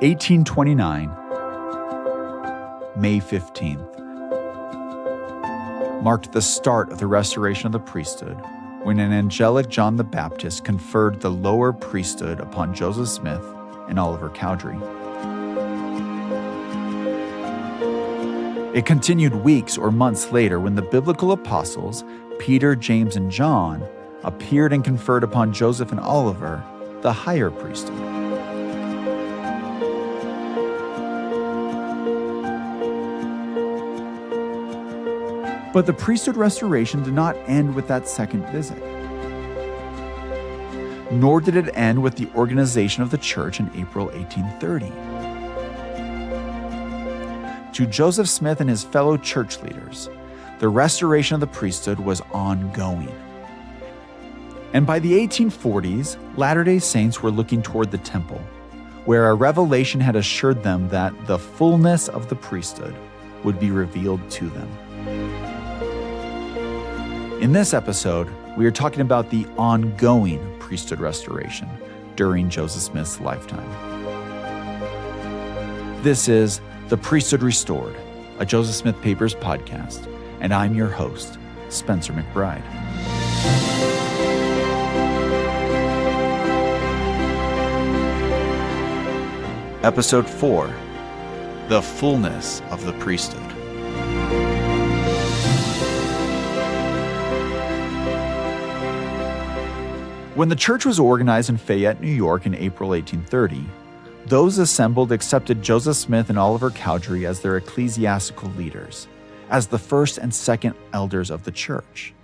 1829, May 15th, marked the start of the restoration of the priesthood when an angelic John the Baptist conferred the lower priesthood upon Joseph Smith and Oliver Cowdery. It continued weeks or months later when the biblical apostles, Peter, James, and John, appeared and conferred upon Joseph and Oliver the higher priesthood. But the priesthood restoration did not end with that second visit. Nor did it end with the organization of the church in April 1830. To Joseph Smith and his fellow church leaders, the restoration of the priesthood was ongoing. And by the 1840s, Latter-day Saints were looking toward the temple, where a revelation had assured them that the fullness of the priesthood would be revealed to them. In this episode, we are talking about the ongoing priesthood restoration during Joseph Smith's lifetime. This is The Priesthood Restored, a Joseph Smith Papers podcast, and I'm your host, Spencer McBride. Episode 4, The Fulness of the Priesthood. When the church was organized in Fayette, New York in April 1830, those assembled accepted Joseph Smith and Oliver Cowdery as their ecclesiastical leaders, as the first and second elders of the church.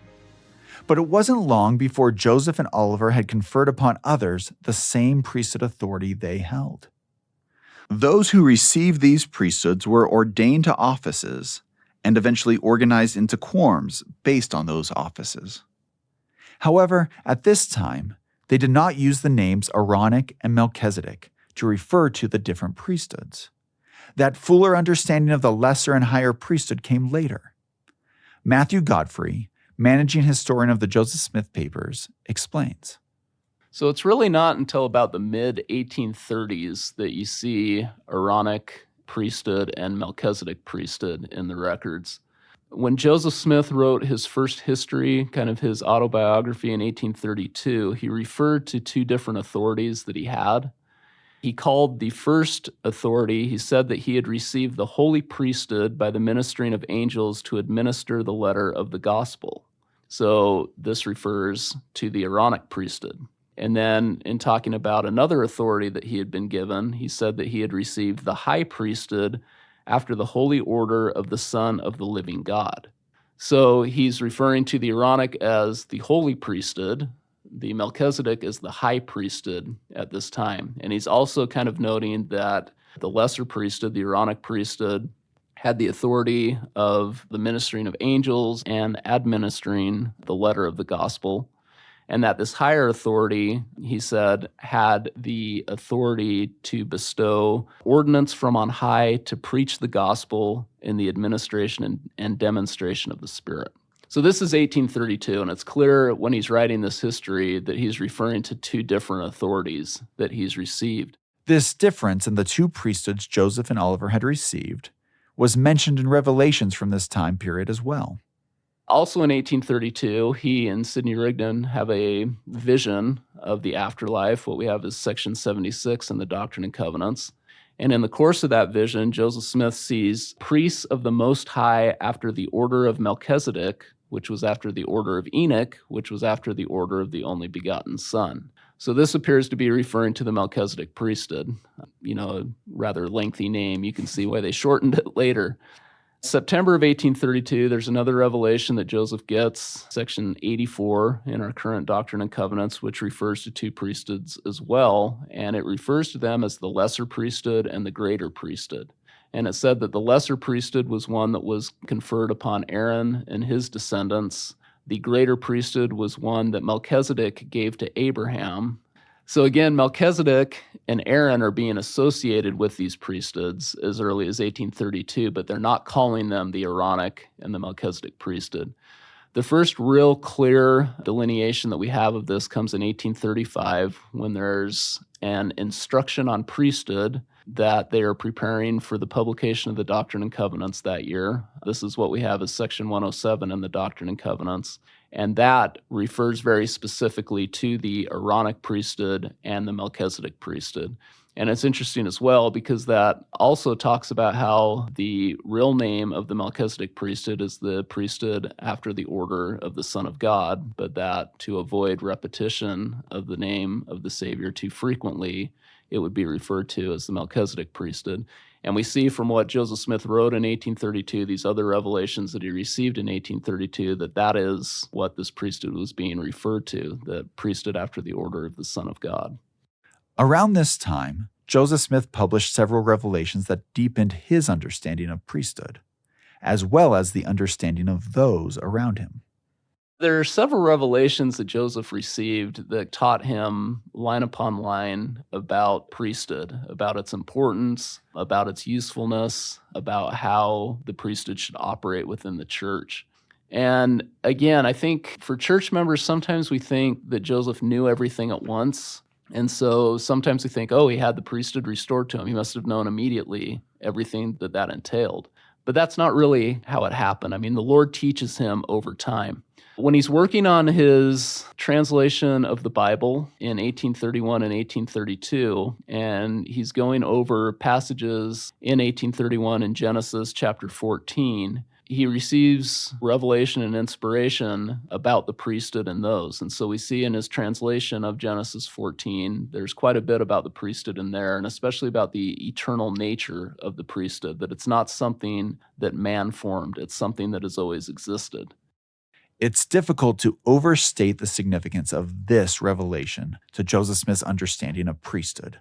But it wasn't long before Joseph and Oliver had conferred upon others the same priesthood authority they held. Those who received these priesthoods were ordained to offices and eventually organized into quorums based on those offices. However, at this time, they did not use the names Aaronic and Melchizedek to refer to the different priesthoods. That fuller understanding of the lesser and higher priesthood came later. Matthew Godfrey, managing historian of the Joseph Smith Papers, explains. So it's really not until about the mid-1830s that you see Aaronic priesthood and Melchizedek priesthood in the records. When Joseph Smith wrote his first history, kind of his autobiography in 1832, he referred to two different authorities that he had. He called the first authority, he said that he had received the holy priesthood by the ministering of angels to administer the letter of the gospel. So this refers to the Aaronic priesthood. And then in talking about another authority that he had been given, he said that he had received the high priesthood after the holy order of the Son of the living God. So he's referring to the Aaronic as the holy priesthood, the Melchizedek as the high priesthood at this time. And he's also kind of noting that the lesser priesthood, the Aaronic priesthood, had the authority of the ministering of angels and administering the letter of the gospel. And that this higher authority, he said, had the authority to bestow ordinance from on high to preach the gospel in the administration and demonstration of the Spirit. So this is 1832, and it's clear when he's writing this history that he's referring to two different authorities that he's received. This difference in the two priesthoods Joseph and Oliver had received was mentioned in Revelations from this time period as well. Also in 1832, he and Sidney Rigdon have a vision of the afterlife. What we have is section 76 in the Doctrine and Covenants. And in the course of that vision, Joseph Smith sees priests of the Most High after the order of Melchizedek, which was after the order of Enoch, which was after the order of the only begotten Son. So this appears to be referring to the Melchizedek priesthood. A rather lengthy name. You can see why they shortened it later. September of 1832, there's another revelation that Joseph gets, section 84 in our current Doctrine and Covenants, which refers to two priesthoods as well, and it refers to them as the lesser priesthood and the greater priesthood. And it said that the lesser priesthood was one that was conferred upon Aaron and his descendants. The greater priesthood was one that Melchizedek gave to Abraham. So again, Melchizedek and Aaron are being associated with these priesthoods as early as 1832, but they're not calling them the Aaronic and the Melchizedek priesthood. The first real clear delineation that we have of this comes in 1835 when there's an instruction on priesthood that they are preparing for the publication of the Doctrine and Covenants that year. This is what we have as Section 107 in the Doctrine and Covenants. And that refers very specifically to the Aaronic priesthood and the Melchizedek priesthood. And it's interesting as well because that also talks about how the real name of the Melchizedek priesthood is the priesthood after the order of the Son of God, but that to avoid repetition of the name of the Savior too frequently, it would be referred to as the Melchizedek priesthood. And we see from what Joseph Smith wrote in 1832, these other revelations that he received in 1832, that is what this priesthood was being referred to, the priesthood after the order of the Son of God. Around this time, Joseph Smith published several revelations that deepened his understanding of priesthood, as well as the understanding of those around him. There are several revelations that Joseph received that taught him line upon line about priesthood, about its importance, about its usefulness, about how the priesthood should operate within the church. And again, I think for church members, sometimes we think that Joseph knew everything at once. And so sometimes we think, oh, he had the priesthood restored to him. He must have known immediately everything that entailed. But that's not really how it happened. I mean, the Lord teaches him over time. When he's working on his translation of the Bible in 1831 and 1832, and he's going over passages in 1831 in Genesis chapter 14, he receives revelation and inspiration about the priesthood in those. And so we see in his translation of Genesis 14, there's quite a bit about the priesthood in there, and especially about the eternal nature of the priesthood, that it's not something that man formed, it's something that has always existed. It's difficult to overstate the significance of this revelation to Joseph Smith's understanding of priesthood.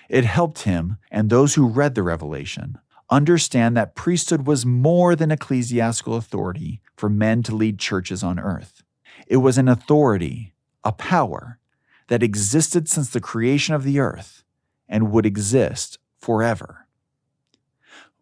It helped him, and those who read the revelation, understand that priesthood was more than ecclesiastical authority for men to lead churches on earth. It was an authority, a power, that existed since the creation of the earth and would exist forever.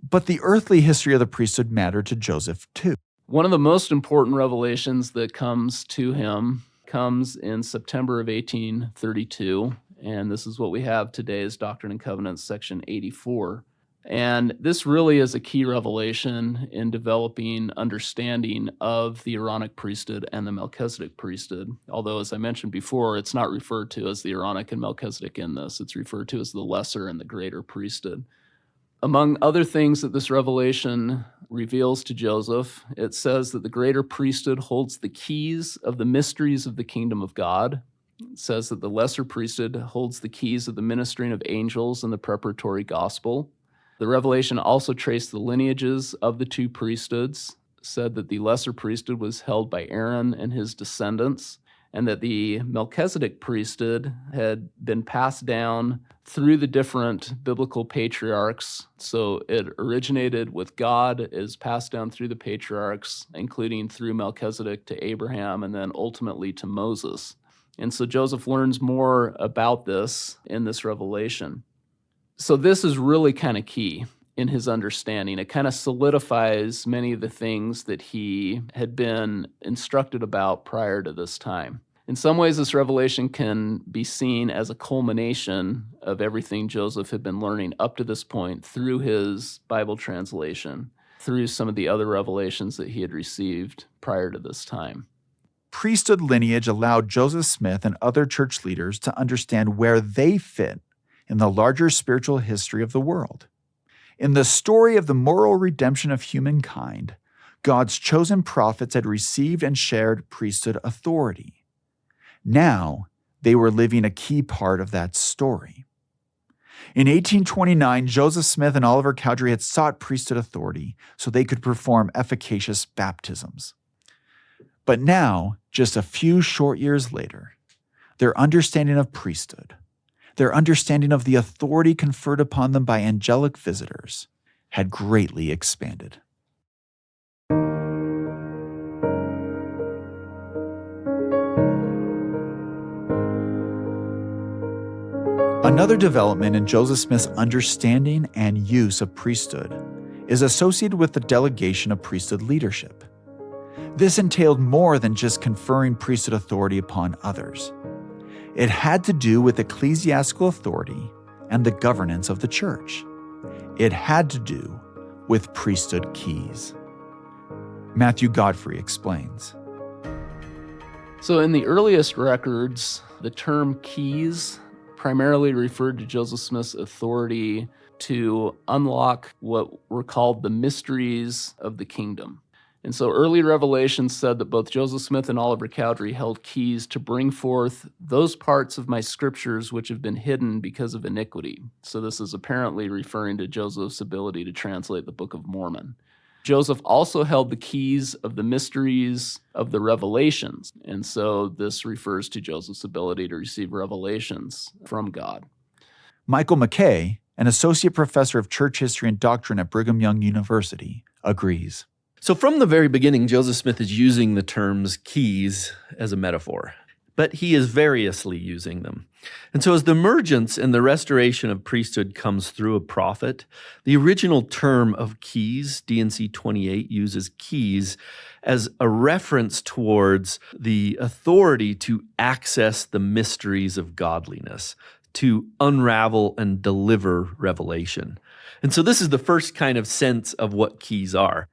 But the earthly history of the priesthood mattered to Joseph too. One of the most important revelations that comes to him comes in September of 1832, and this is what we have today as Doctrine and Covenants, section 84. And this really is a key revelation in developing understanding of the Aaronic priesthood and the Melchizedek priesthood. Although, as I mentioned before, it's not referred to as the Aaronic and Melchizedek in this. It's referred to as the lesser and the greater priesthood. Among other things that this revelation reveals to Joseph, it says that the greater priesthood holds the keys of the mysteries of the kingdom of God. It says that the lesser priesthood holds the keys of the ministering of angels and the preparatory gospel. The revelation also traced the lineages of the two priesthoods, said that the lesser priesthood was held by Aaron and his descendants, and that the Melchizedek priesthood had been passed down through the different biblical patriarchs. So it originated with God, is passed down through the patriarchs, including through Melchizedek to Abraham, and then ultimately to Moses. And so Joseph learns more about this in this revelation. So this is really kind of key in his understanding. It kind of solidifies many of the things that he had been instructed about prior to this time. In some ways, this revelation can be seen as a culmination of everything Joseph had been learning up to this point through his Bible translation, through some of the other revelations that he had received prior to this time. Priesthood lineage allowed Joseph Smith and other church leaders to understand where they fit in the larger spiritual history of the world. In the story of the moral redemption of humankind, God's chosen prophets had received and shared priesthood authority. Now, they were living a key part of that story. In 1829, Joseph Smith and Oliver Cowdery had sought priesthood authority so they could perform efficacious baptisms. But now, just a few short years later, their understanding of priesthood, their understanding of the authority conferred upon them by angelic visitors, had greatly expanded. Another development in Joseph Smith's understanding and use of priesthood is associated with the delegation of priesthood leadership. This entailed more than just conferring priesthood authority upon others. It had to do with ecclesiastical authority and the governance of the church. It had to do with priesthood keys. Matthew Godfrey explains. So in the earliest records, the term keys primarily referred to Joseph Smith's authority to unlock what were called the mysteries of the kingdom. And so early revelations said that both Joseph Smith and Oliver Cowdery held keys to bring forth those parts of my scriptures which have been hidden because of iniquity. So this is apparently referring to Joseph's ability to translate the Book of Mormon. Joseph also held the keys of the mysteries of the revelations. And so this refers to Joseph's ability to receive revelations from God. Michael McKay, an associate professor of church history and doctrine at Brigham Young University, agrees. So from the very beginning, Joseph Smith is using the terms keys as a metaphor, but he is variously using them. And so as the emergence and the restoration of priesthood comes through a prophet, the original term of keys, D&C 28, uses keys as a reference towards the authority to access the mysteries of godliness, to unravel and deliver revelation. And so this is the first kind of sense of what keys are.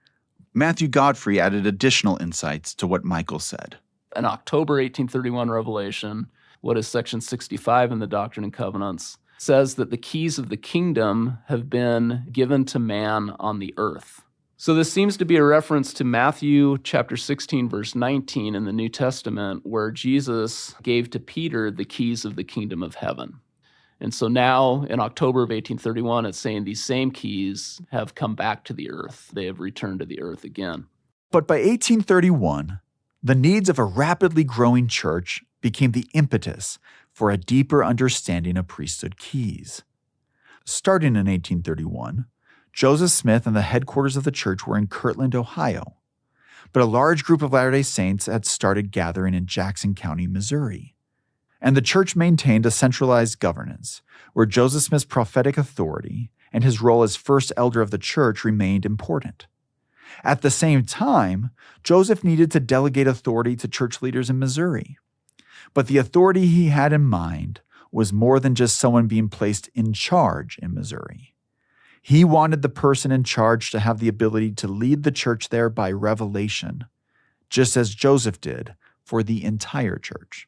Matthew Godfrey added additional insights to what Michael said. An October 1831 revelation, what is section 65 in the Doctrine and Covenants, says that the keys of the kingdom have been given to man on the earth. So this seems to be a reference to Matthew chapter 16, verse 19 in the New Testament, where Jesus gave to Peter the keys of the kingdom of heaven. And so now, in October of 1831, it's saying these same keys have come back to the earth. They have returned to the earth again. But by 1831, the needs of a rapidly growing church became the impetus for a deeper understanding of priesthood keys. Starting in 1831, Joseph Smith and the headquarters of the church were in Kirtland, Ohio. But a large group of Latter-day Saints had started gathering in Jackson County, Missouri. And the church maintained a centralized governance, where Joseph Smith's prophetic authority and his role as first elder of the church remained important. At the same time, Joseph needed to delegate authority to church leaders in Missouri. But the authority he had in mind was more than just someone being placed in charge in Missouri. He wanted the person in charge to have the ability to lead the church there by revelation, just as Joseph did for the entire church.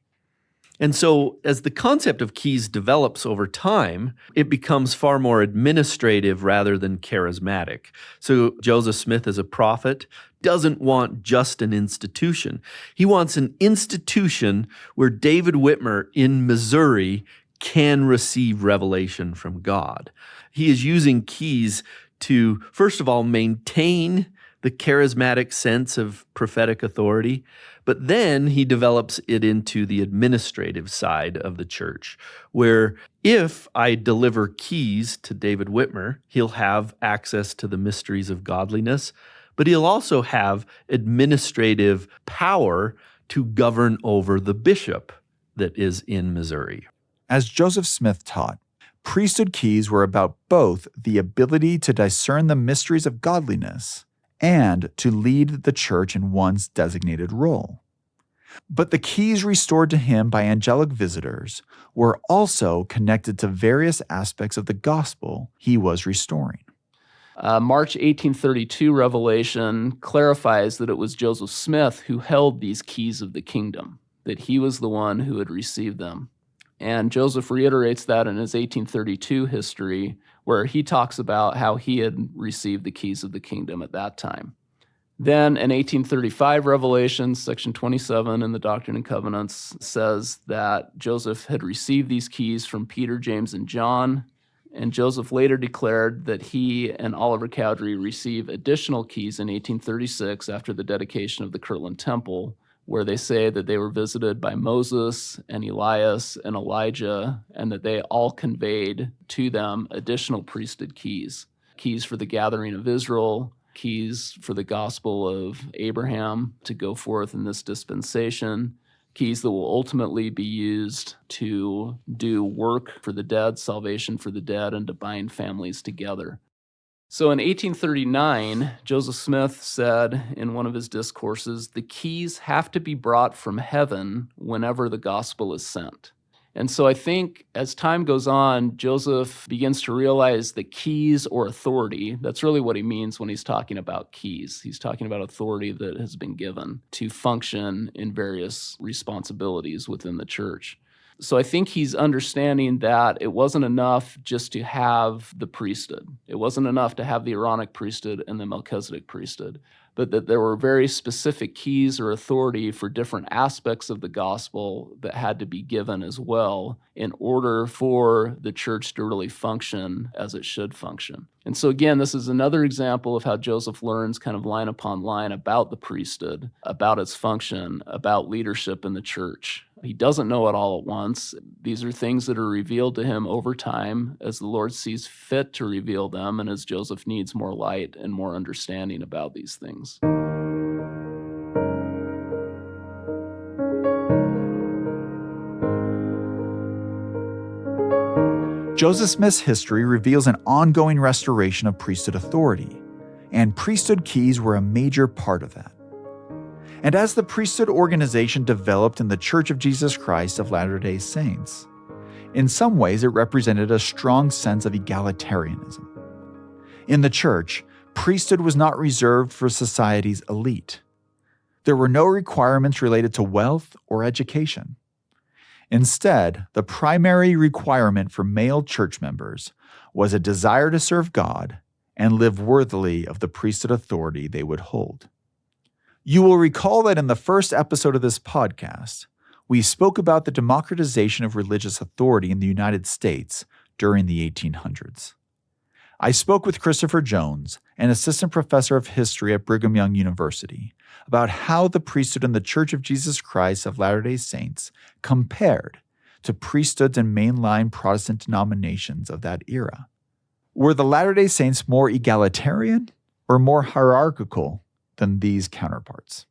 And so as the concept of keys develops over time, it becomes far more administrative rather than charismatic. So Joseph Smith as a prophet doesn't want just an institution. He wants an institution where David Whitmer in Missouri can receive revelation from God. He is using keys to, first of all, maintain the charismatic sense of prophetic authority, but then he develops it into the administrative side of the church, where if I deliver keys to David Whitmer, he'll have access to the mysteries of godliness, but he'll also have administrative power to govern over the bishop that is in Missouri. As Joseph Smith taught, priesthood keys were about both the ability to discern the mysteries of godliness and to lead the church in one's designated role. But the keys restored to him by angelic visitors were also connected to various aspects of the gospel he was restoring. March 1832 revelation clarifies that it was Joseph Smith who held these keys of the kingdom, that he was the one who had received them. And Joseph reiterates that in his 1832 history, where he talks about how he had received the keys of the kingdom at that time. Then in 1835 Revelation, section 27 in the Doctrine and Covenants says that Joseph had received these keys from Peter, James, and John. And Joseph later declared that he and Oliver Cowdery receive additional keys in 1836 after the dedication of the Kirtland Temple, where they say that they were visited by Moses and Elias and Elijah, and that they all conveyed to them additional priesthood keys. Keys for the gathering of Israel, keys for the gospel of Abraham to go forth in this dispensation, keys that will ultimately be used to do work for the dead, salvation for the dead, and to bind families together. So in 1839, Joseph Smith said in one of his discourses, the keys have to be brought from heaven whenever the gospel is sent. And so I think as time goes on, Joseph begins to realize that keys or authority, that's really what he means when he's talking about keys. He's talking about authority that has been given to function in various responsibilities within the church. So I think he's understanding that it wasn't enough just to have the priesthood. It wasn't enough to have the Aaronic priesthood and the Melchizedek priesthood, but that there were very specific keys or authority for different aspects of the gospel that had to be given as well in order for the church to really function as it should function. And so again, this is another example of how Joseph learns kind of line upon line about the priesthood, about its function, about leadership in the church. He doesn't know it all at once. These are things that are revealed to him over time as the Lord sees fit to reveal them and as Joseph needs more light and more understanding about these things. Joseph Smith's history reveals an ongoing restoration of priesthood authority, and priesthood keys were a major part of that. And as the priesthood organization developed in the Church of Jesus Christ of Latter-day Saints, in some ways it represented a strong sense of egalitarianism. In the church, priesthood was not reserved for society's elite. There were no requirements related to wealth or education. Instead, the primary requirement for male church members was a desire to serve God and live worthily of the priesthood authority they would hold. You will recall that in the first episode of this podcast, we spoke about the democratization of religious authority in the United States during the 1800s. I spoke with Christopher Jones, an assistant professor of history at Brigham Young University, about how the priesthood in the Church of Jesus Christ of Latter-day Saints compared to priesthoods in mainline Protestant denominations of that era. Were the Latter-day Saints more egalitarian or more hierarchical than these counterparts?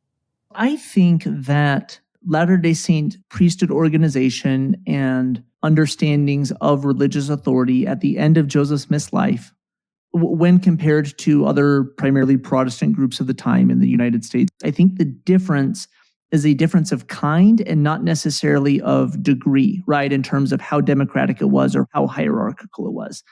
I think that Latter-day Saint priesthood organization and understandings of religious authority at the end of Joseph Smith's life, when compared to other primarily Protestant groups of the time in the United States, I think the difference is a difference of kind and not necessarily of degree, right, in terms of how democratic it was or how hierarchical it was.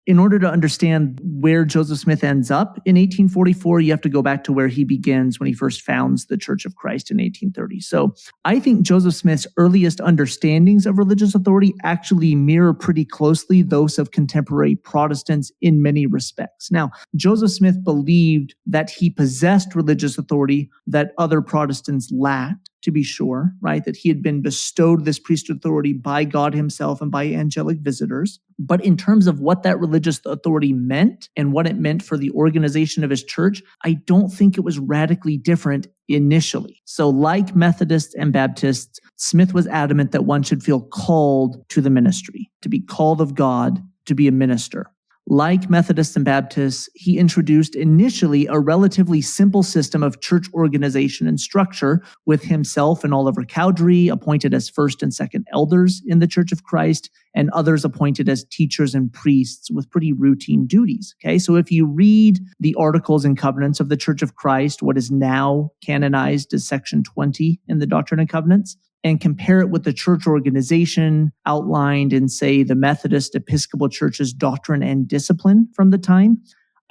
In order to understand where Joseph Smith ends up in 1844, you have to go back to where he begins when he first founds the Church of Christ in 1830. So I think Joseph Smith's earliest understandings of religious authority actually mirror pretty closely those of contemporary Protestants in many respects. Now, Joseph Smith believed that he possessed religious authority that other Protestants lacked, to be sure, right? That he had been bestowed this priesthood authority by God himself and by angelic visitors. But in terms of what that religious authority meant and what it meant for the organization of his church, I don't think it was radically different initially. So like Methodists and Baptists, Smith was adamant that one should feel called to the ministry, to be called of God, to be a minister. Like Methodists and Baptists, he introduced initially a relatively simple system of church organization and structure, with himself and Oliver Cowdery appointed as first and second elders in the Church of Christ, and others appointed as teachers and priests with pretty routine duties. Okay, so if you read the Articles and Covenants of the Church of Christ, what is now canonized as Section 20 in the Doctrine and Covenants, and compare it with the church organization outlined in, say, the Methodist Episcopal Church's Doctrine and Discipline from the time,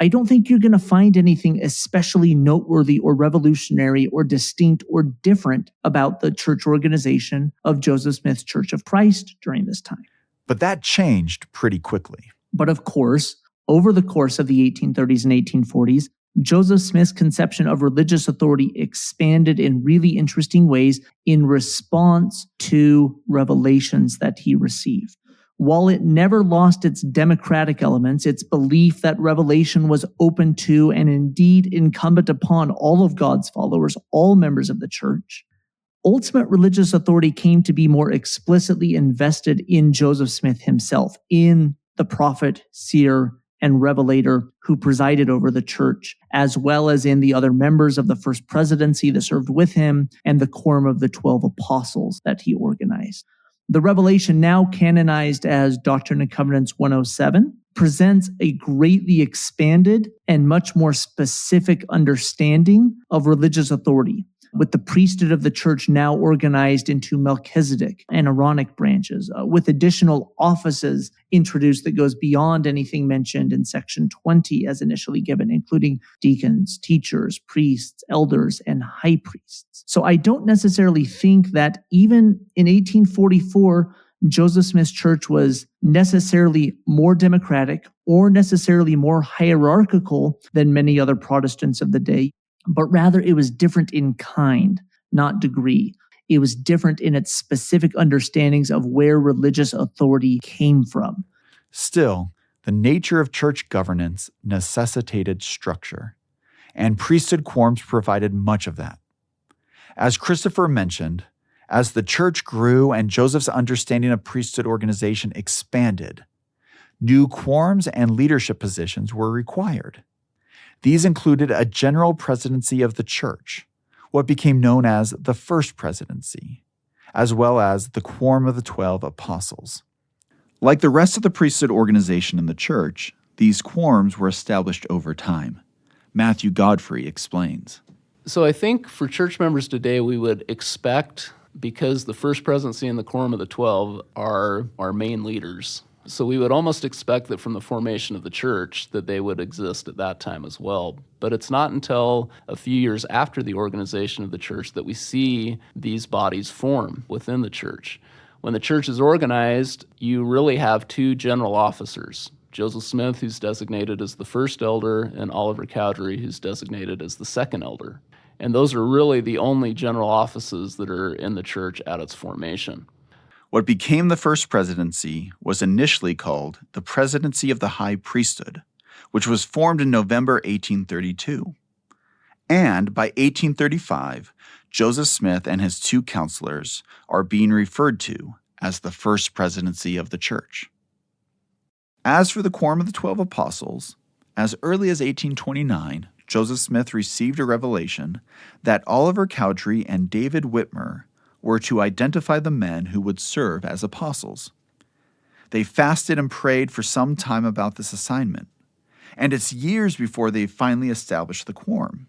I don't think you're going to find anything especially noteworthy or revolutionary or distinct or different about the church organization of Joseph Smith's Church of Christ during this time. But that changed pretty quickly. But of course, over the course of the 1830s and 1840s, Joseph Smith's conception of religious authority expanded in really interesting ways in response to revelations that he received. While it never lost its democratic elements, its belief that revelation was open to and indeed incumbent upon all of God's followers, all members of the church, ultimate religious authority came to be more explicitly invested in Joseph Smith himself, in the prophet, seer, and revelator who presided over the church, as well as in the other members of the first presidency that served with him and the quorum of the 12 apostles that he organized. The revelation, now canonized as Doctrine and Covenants 107, presents a greatly expanded and much more specific understanding of religious authority. with the priesthood of the church now organized into Melchizedek and Aaronic branches, with additional offices introduced that goes beyond anything mentioned in section 20 as initially given, including deacons, teachers, priests, elders, and high priests. So I don't necessarily think that even in 1844, Joseph Smith's church was necessarily more democratic or necessarily more hierarchical than many other Protestants of the day, but rather it was different in kind, not degree. It was different in its specific understandings of where religious authority came from. Still, the nature of church governance necessitated structure, and priesthood quorums provided much of that. As Christopher mentioned, as the church grew and Joseph's understanding of priesthood organization expanded, new quorums and leadership positions were required. These included a general presidency of the church, what became known as the First Presidency, as well as the Quorum of the 12 Apostles. Like the rest of the priesthood organization in the church, these quorums were established over time. Matthew Godfrey explains. So I think for church members today, we would expect, because the First Presidency and the Quorum of the 12 are our main leaders, so we would almost expect that from the formation of the church that they would exist at that time as well. But it's not until a few years after the organization of the church that we see these bodies form within the church. When the church is organized, you really have two general officers, Joseph Smith, who's designated as the first elder, and Oliver Cowdery, who's designated as the second elder. And those are really the only general offices that are in the church at its formation. What became the First Presidency was initially called the Presidency of the High Priesthood, which was formed in November 1832. And by 1835, Joseph Smith and his two counselors are being referred to as the First Presidency of the Church. As for the Quorum of the 12 Apostles, as early as 1829, Joseph Smith received a revelation that Oliver Cowdery and David Whitmer were to identify the men who would serve as apostles. They fasted and prayed for some time about this assignment, and it's years before they finally established the quorum.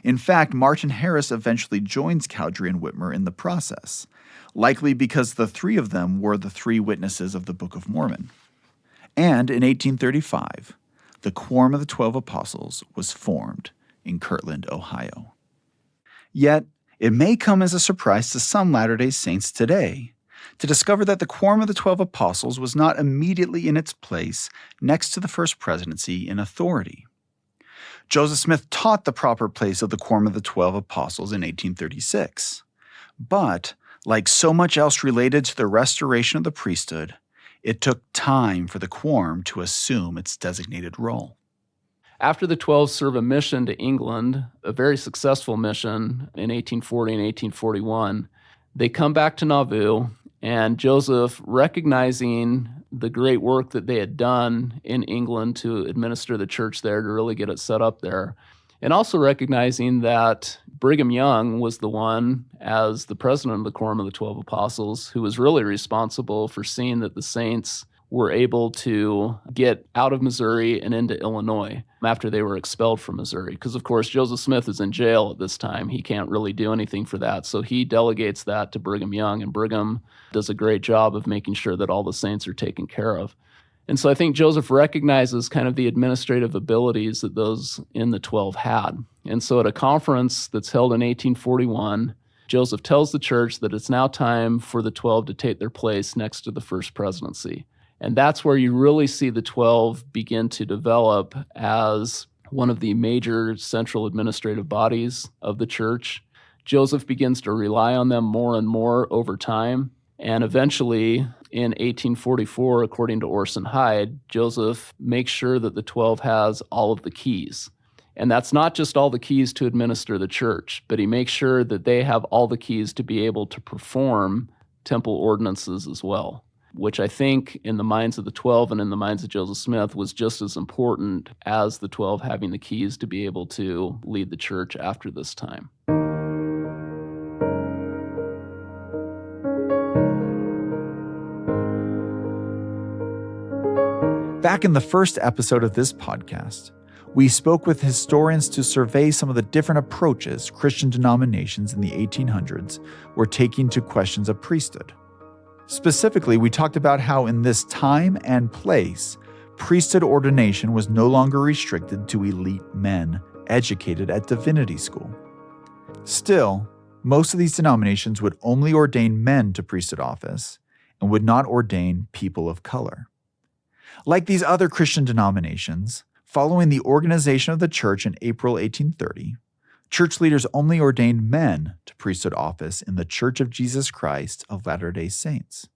In fact, Martin Harris eventually joins Cowdery and Whitmer in the process, likely because the three of them were the three witnesses of the Book of Mormon. And in 1835, the Quorum of the 12 Apostles was formed in Kirtland, Ohio. Yet, it may come as a surprise to some Latter-day Saints today to discover that the Quorum of the 12 Apostles was not immediately in its place next to the First Presidency in authority. Joseph Smith taught the proper place of the Quorum of the 12 Apostles in 1836. But, like so much else related to the restoration of the priesthood, it took time for the quorum to assume its designated role. After the 12 serve a mission to England, a very successful mission in 1840 and 1841, they come back to Nauvoo, and Joseph, recognizing the great work that they had done in England to administer the church there, to really get it set up there, and also recognizing that Brigham Young was the one, as the president of the Quorum of the 12 Apostles, who was really responsible for seeing that the saints were able to get out of Missouri and into Illinois after they were expelled from Missouri. Because, of course, Joseph Smith is in jail at this time. He can't really do anything for that. So he delegates that to Brigham Young, and Brigham does a great job of making sure that all the saints are taken care of. And so I think Joseph recognizes kind of the administrative abilities that those in the 12 had. And so at a conference that's held in 1841, Joseph tells the church that it's now time for the 12 to take their place next to the First Presidency. And that's where you really see the 12 begin to develop as one of the major central administrative bodies of the church. Joseph begins to rely on them more and more over time. And eventually, in 1844, according to Orson Hyde, Joseph makes sure that the 12 has all of the keys. And that's not just all the keys to administer the church, but he makes sure that they have all the keys to be able to perform temple ordinances as well, which I think in the minds of the 12 and in the minds of Joseph Smith was just as important as the 12 having the keys to be able to lead the church after this time. Back in the first episode of this podcast, We spoke with historians to survey some of the different approaches Christian denominations in the 1800s were taking to questions of priesthood. Specifically, we talked about how in this time and place, priesthood ordination was no longer restricted to elite men educated at divinity school. Still, most of these denominations would only ordain men to priesthood office and would not ordain people of color. Like these other Christian denominations, following the organization of the church in April 1830, church leaders only ordained men to priesthood office in the Church of Jesus Christ of Latter-day Saints.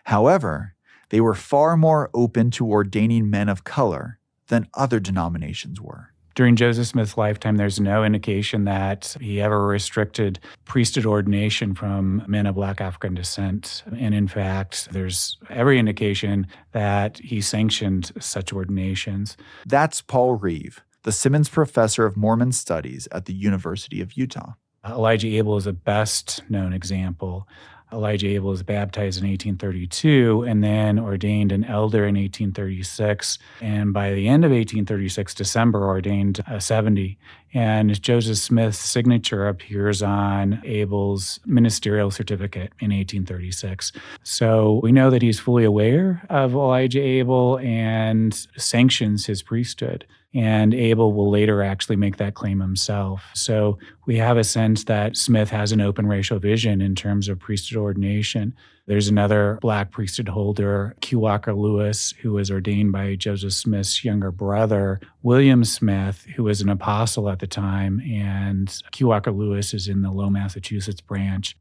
However, they were far more open to ordaining men of color than other denominations were. During Joseph Smith's lifetime, there's no indication that he ever restricted priesthood ordination from men of Black African descent. And in fact, there's every indication that he sanctioned such ordinations. That's Paul Reeve, the Simmons Professor of Mormon Studies at the University of Utah. Elijah Abel is the best known example. Elijah Abel was baptized in 1832 and then ordained an elder in 1836. And by the end of 1836, December, ordained a 70. And Joseph Smith's signature appears on Abel's ministerial certificate in 1836. So we know that he's fully aware of Elijah Abel and sanctions his priesthood. And Abel will later actually make that claim himself. So we have a sense that Smith has an open racial vision in terms of priesthood ordination. There's another Black priesthood holder, Q. Walker Lewis, who was ordained by Joseph Smith's younger brother, William Smith, who was an apostle at the time. And Q. Walker Lewis is in the Lowell, Massachusetts branch.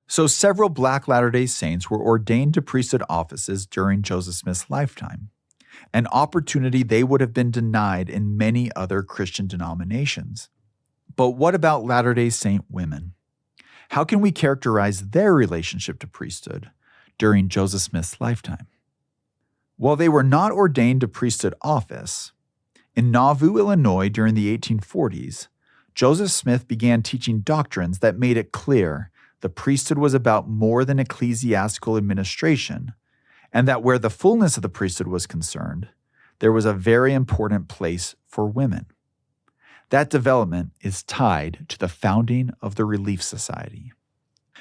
So several Black Latter-day Saints were ordained to priesthood offices during Joseph Smith's lifetime, an opportunity they would have been denied in many other Christian denominations. But what about Latter-day Saint women? How can we characterize their relationship to priesthood during Joseph Smith's lifetime? While they were not ordained to priesthood office, in Nauvoo, Illinois during the 1840s, Joseph Smith began teaching doctrines that made it clear the priesthood was about more than ecclesiastical administration, and that where the fullness of the priesthood was concerned, there was a very important place for women. That development is tied to the founding of the Relief Society.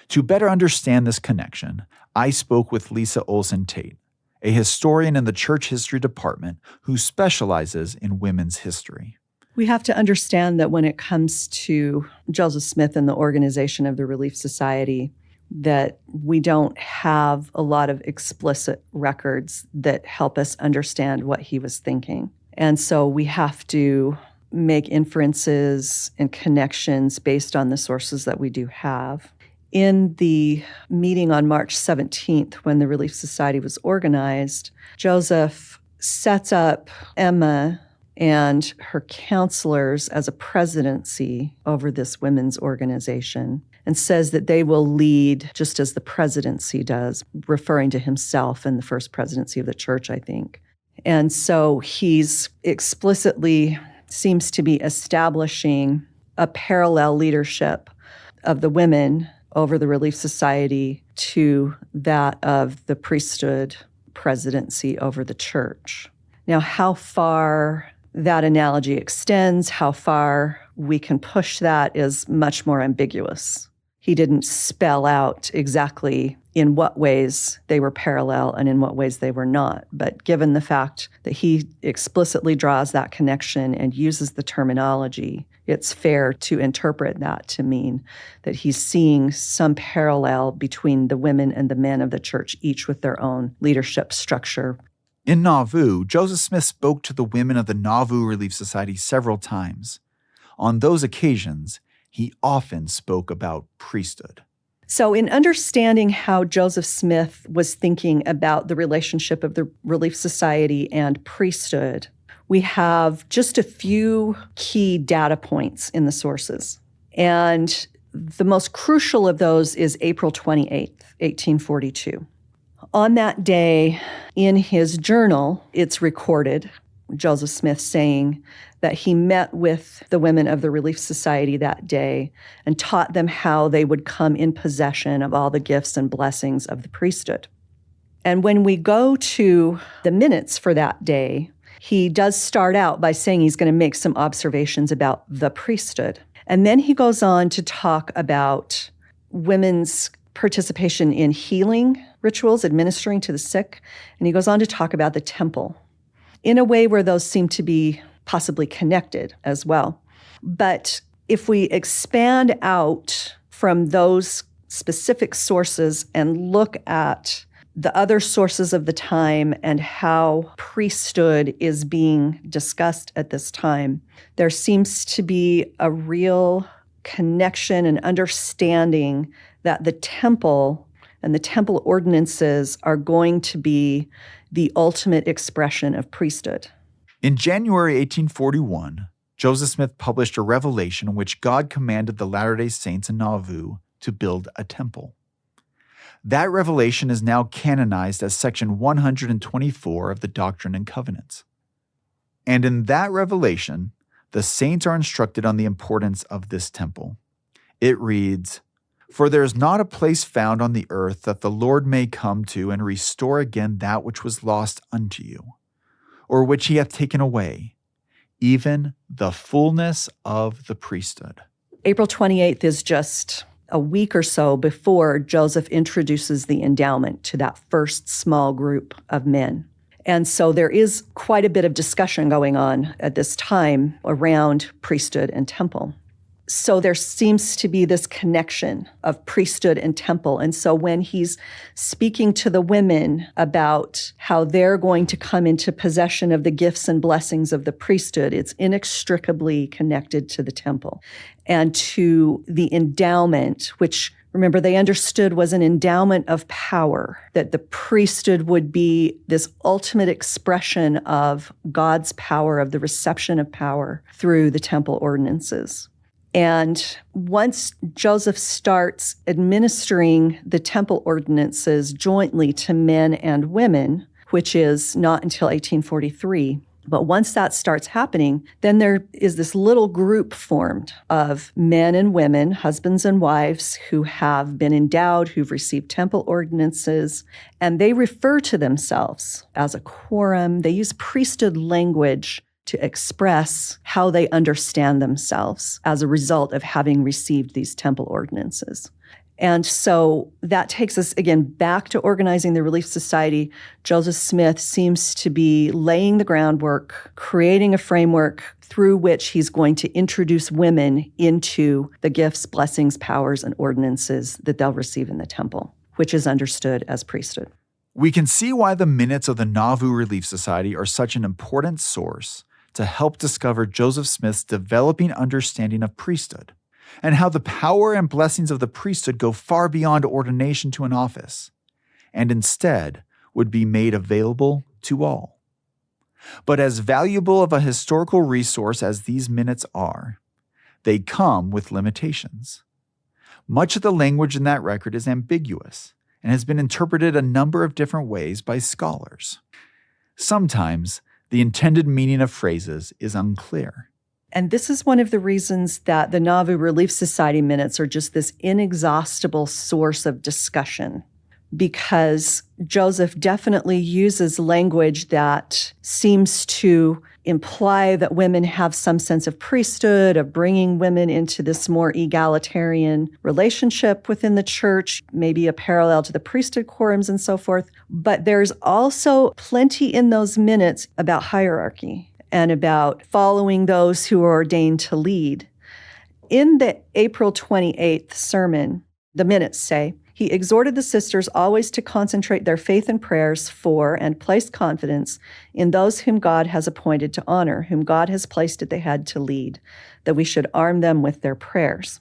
To better understand this connection, I spoke with Lisa Olson Tate, a historian in the Church History Department who specializes in women's history. We have to understand that when it comes to Joseph Smith and the organization of the Relief Society, that we don't have a lot of explicit records that help us understand what he was thinking. And so we have to make inferences and connections based on the sources that we do have. In the meeting on March 17th, when the Relief Society was organized, Joseph sets up Emma and her counselors as a presidency over this women's organization, and says that they will lead just as the presidency does, referring to himself in the first presidency of the church, I think. And so he's explicitly seems to be establishing a parallel leadership of the women over the Relief Society to that of the priesthood presidency over the church. Now, how far that analogy extends, how far we can push that is much more ambiguous. He didn't spell out exactly in what ways they were parallel and in what ways they were not. But given the fact that he explicitly draws that connection and uses the terminology, it's fair to interpret that to mean that he's seeing some parallel between the women and the men of the church, each with their own leadership structure. In Nauvoo, Joseph Smith spoke to the women of the Nauvoo Relief Society several times. On those occasions, he often spoke about priesthood. So in understanding how Joseph Smith was thinking about the relationship of the Relief Society and priesthood, we have just a few key data points in the sources. And the most crucial of those is April 28th, 1842. On that day, in his journal, it's recorded, Joseph Smith saying that he met with the women of the Relief Society that day and taught them how they would come in possession of all the gifts and blessings of the priesthood. And when we go to the minutes for that day, he does start out by saying he's going to make some observations about the priesthood. And then he goes on to talk about women's participation in healing rituals, administering to the sick. And he goes on to talk about the temple in a way where those seem to be possibly connected as well. But if we expand out from those specific sources and look at the other sources of the time and how priesthood is being discussed at this time, there seems to be a real connection and understanding that the temple and the temple ordinances are going to be the ultimate expression of priesthood. In January 1841, Joseph Smith published a revelation in which God commanded the Latter-day Saints in Nauvoo to build a temple. That revelation is now canonized as section 124 of the Doctrine and Covenants. And in that revelation, the saints are instructed on the importance of this temple. It reads, "For there is not a place found on the earth that the Lord may come to and restore again that which was lost unto you, or which he hath taken away, even the fullness of the priesthood." April 28th is just a week or so before Joseph introduces the endowment to that first small group of men. And so there is quite a bit of discussion going on at this time around priesthood and temple. So there seems to be this connection of priesthood and temple. And so when he's speaking to the women about how they're going to come into possession of the gifts and blessings of the priesthood, it's inextricably connected to the temple and to the endowment, which, remember, they understood was an endowment of power, that the priesthood would be this ultimate expression of God's power, of the reception of power through the temple ordinances. And once Joseph starts administering the temple ordinances jointly to men and women, which is not until 1843, but once that starts happening, then there is this little group formed of men and women, husbands and wives, who have been endowed, who've received temple ordinances, and they refer to themselves as a quorum. They use priesthood language to express how they understand themselves as a result of having received these temple ordinances. And so that takes us, again, back to organizing the Relief Society. Joseph Smith seems to be laying the groundwork, creating a framework through which he's going to introduce women into the gifts, blessings, powers, and ordinances that they'll receive in the temple, which is understood as priesthood. We can see why the minutes of the Nauvoo Relief Society are such an important source to help discover Joseph Smith's developing understanding of priesthood, and how the power and blessings of the priesthood go far beyond ordination to an office, and instead would be made available to all. But as valuable of a historical resource as these minutes are, they come with limitations. Much of the language in that record is ambiguous and has been interpreted a number of different ways by scholars. Sometimes the intended meaning of phrases is unclear. And this is one of the reasons that the Nauvoo Relief Society minutes are just this inexhaustible source of discussion, because Joseph definitely uses language that seems to imply that women have some sense of priesthood, of bringing women into this more egalitarian relationship within the church, maybe a parallel to the priesthood quorums and so forth. But there's also plenty in those minutes about hierarchy and about following those who are ordained to lead. In the April 28th sermon, the minutes say, he exhorted the sisters always to concentrate their faith and prayers for and place confidence in those whom God has appointed to honor, whom God has placed at the head to lead, that we should arm them with their prayers.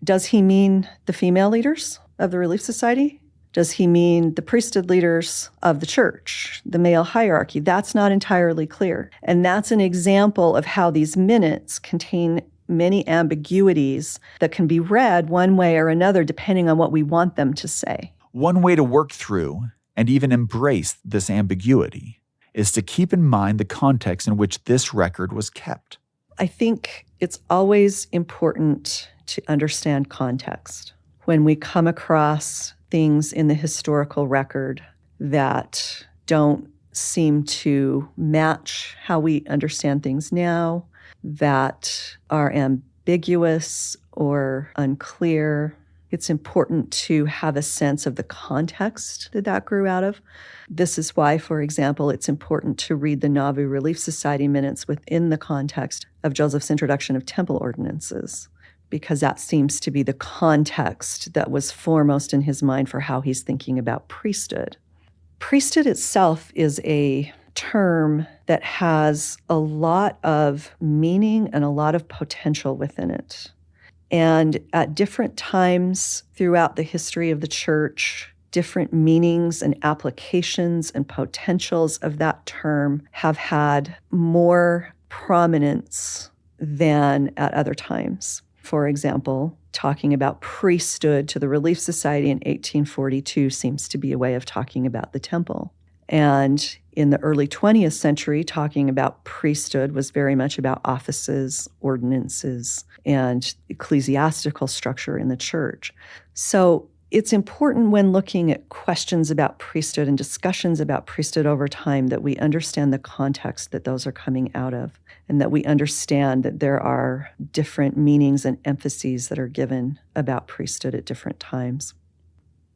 Does he mean the female leaders of the Relief Society? Does he mean the priesthood leaders of the church, the male hierarchy? That's not entirely clear. And that's an example of how these minutes contain many ambiguities that can be read one way or another depending on what we want them to say. One way to work through and even embrace this ambiguity is to keep in mind the context in which this record was kept. I think it's always important to understand context. When we come across things in the historical record that don't seem to match how we understand things now, that are ambiguous or unclear. It's important to have a sense of the context that grew out of. This is why, for example, it's important to read the Nauvoo Relief Society minutes within the context of Joseph's introduction of temple ordinances, because that seems to be the context that was foremost in his mind for how he's thinking about priesthood. Priesthood itself is a term that has a lot of meaning and a lot of potential within it. And at different times throughout the history of the church, different meanings and applications and potentials of that term have had more prominence than at other times. For example, talking about priesthood to the Relief Society in 1842 seems to be a way of talking about the temple. And in the early 20th century, talking about priesthood was very much about offices, ordinances, and ecclesiastical structure in the church. So it's important when looking at questions about priesthood and discussions about priesthood over time that we understand the context that those are coming out of, and that we understand that there are different meanings and emphases that are given about priesthood at different times.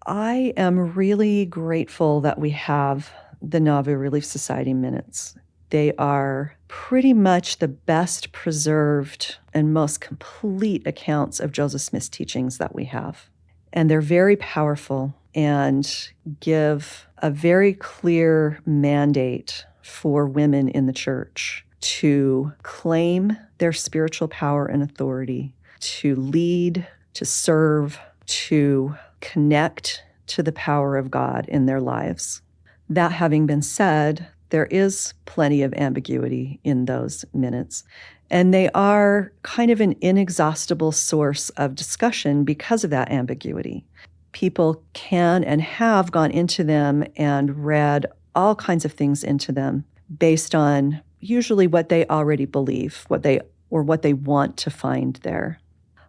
I am really grateful that we have the Nauvoo Relief Society minutes. They are pretty much the best preserved and most complete accounts of Joseph Smith's teachings that we have. And they're very powerful and give a very clear mandate for women in the church to claim their spiritual power and authority, to lead, to serve, to connect to the power of God in their lives. That having been said, there is plenty of ambiguity in those minutes, and they are kind of an inexhaustible source of discussion because of that ambiguity. People can and have gone into them and read all kinds of things into them based on usually what they already believe, what they want to find there.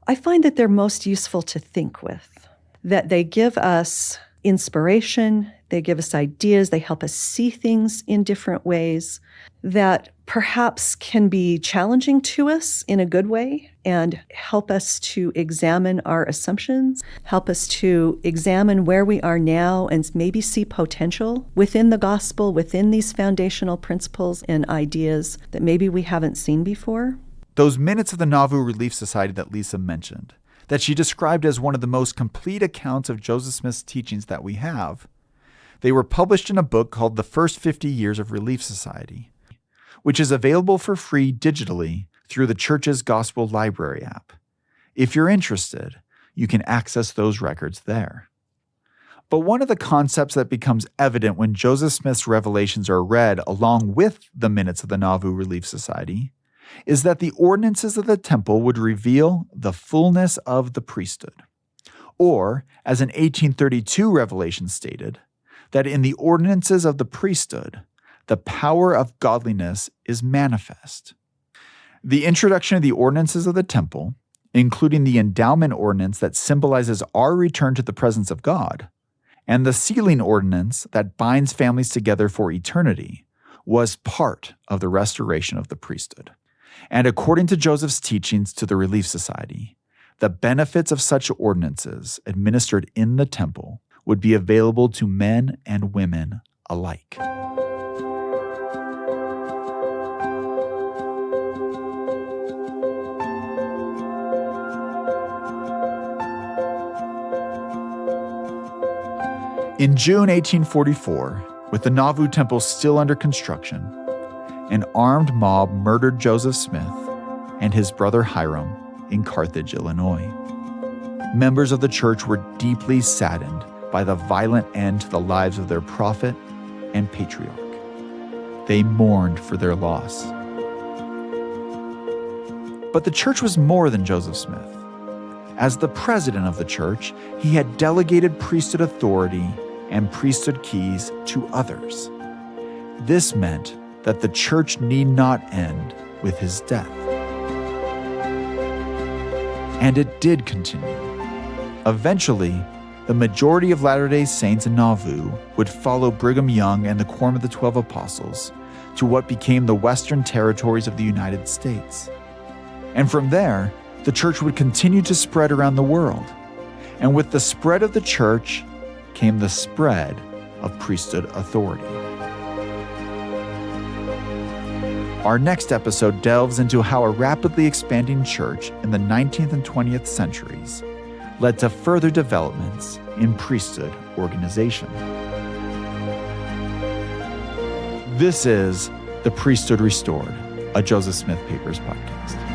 I find that they're most useful to think with, that they give us inspiration, they give us ideas, they help us see things in different ways that perhaps can be challenging to us in a good way and help us to examine our assumptions, help us to examine where we are now and maybe see potential within the gospel, within these foundational principles and ideas that maybe we haven't seen before. Those minutes of the Nauvoo Relief Society that Lisa mentioned, that she described as one of the most complete accounts of Joseph Smith's teachings that we have, they were published in a book called The First 50 Years of Relief Society, which is available for free digitally through the church's Gospel Library app. If you're interested, you can access those records there. But one of the concepts that becomes evident when Joseph Smith's revelations are read along with the minutes of the Nauvoo Relief Society is that the ordinances of the temple would reveal the fullness of the priesthood. Or, as an 1832 revelation stated, that in the ordinances of the priesthood, the power of godliness is manifest. The introduction of the ordinances of the temple, including the endowment ordinance that symbolizes our return to the presence of God, and the sealing ordinance that binds families together for eternity, was part of the restoration of the priesthood. And according to Joseph's teachings to the Relief Society, the benefits of such ordinances administered in the temple would be available to men and women alike. In June 1844, with the Nauvoo Temple still under construction, an armed mob murdered Joseph Smith and his brother Hiram in Carthage, Illinois. Members of the church were deeply saddened by the violent end to the lives of their prophet and patriarch. They mourned for their loss. But the church was more than Joseph Smith. As the president of the church, he had delegated priesthood authority and priesthood keys to others. This meant that the church need not end with his death. And it did continue. Eventually, the majority of Latter-day Saints in Nauvoo would follow Brigham Young and the Quorum of the 12 Apostles to what became the Western Territories of the United States. And from there, the church would continue to spread around the world. And with the spread of the church came the spread of priesthood authority. Our next episode delves into how a rapidly expanding church in the 19th and 20th centuries led to further developments in priesthood organization. This is the Priesthood Restored, a Joseph Smith Papers podcast.